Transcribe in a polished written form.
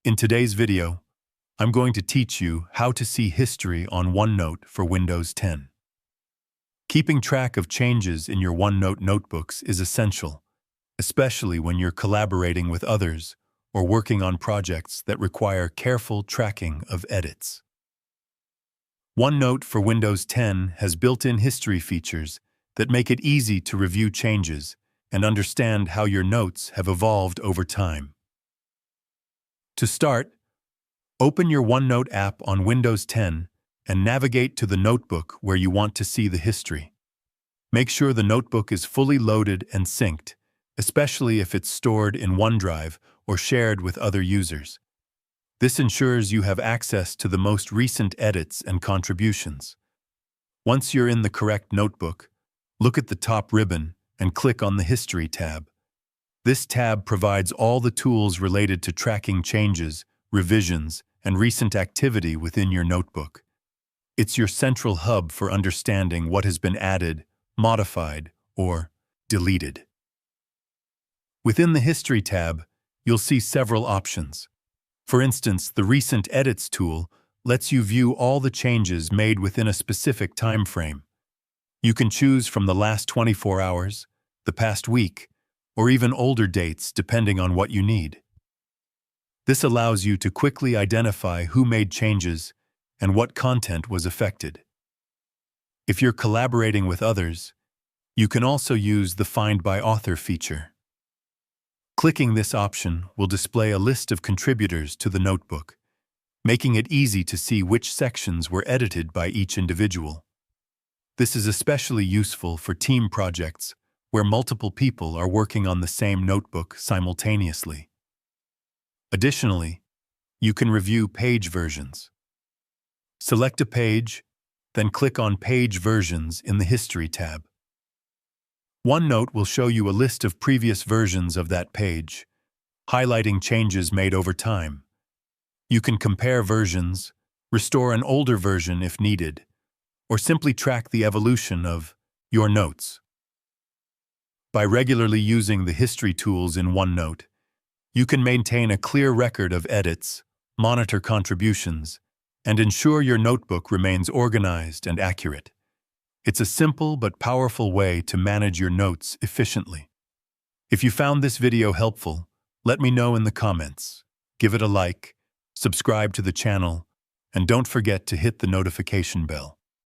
In today's video, I'm going to teach you how to see history on OneNote for Windows 10. Keeping track of changes in your OneNote notebooks is essential, especially when you're collaborating with others or working on projects that require careful tracking of edits. OneNote for Windows 10 has built-in history features that make it easy to review changes and understand how your notes have evolved over time. To start, open your OneNote app on Windows 10 and navigate to the notebook where you want to see the history. Make sure the notebook is fully loaded and synced, especially if it's stored in OneDrive or shared with other users. This ensures you have access to the most recent edits and contributions. Once you're in the correct notebook, look at the top ribbon and click on the History tab. This tab provides all the tools related to tracking changes, revisions, and recent activity within your notebook. It's your central hub for understanding what has been added, modified, or deleted. Within the History tab, you'll see several options. For instance, the Recent Edits tool lets you view all the changes made within a specific time frame. You can choose from the last 24 hours, the past week, or even older dates depending on what you need. This allows you to quickly identify who made changes and what content was affected. If you're collaborating with others, you can also use the Find by Author feature. Clicking this option will display a list of contributors to the notebook, making it easy to see which sections were edited by each individual. This is especially useful for team projects where multiple people are working on the same notebook simultaneously. Additionally, you can review page versions. Select a page, then click on Page Versions in the History tab. OneNote will show you a list of previous versions of that page, highlighting changes made over time. You can compare versions, restore an older version if needed, or simply track the evolution of your notes. By regularly using the history tools in OneNote, you can maintain a clear record of edits, monitor contributions, and ensure your notebook remains organized and accurate. It's a simple but powerful way to manage your notes efficiently. If you found this video helpful, let me know in the comments. Give it a like, subscribe to the channel, and don't forget to hit the notification bell.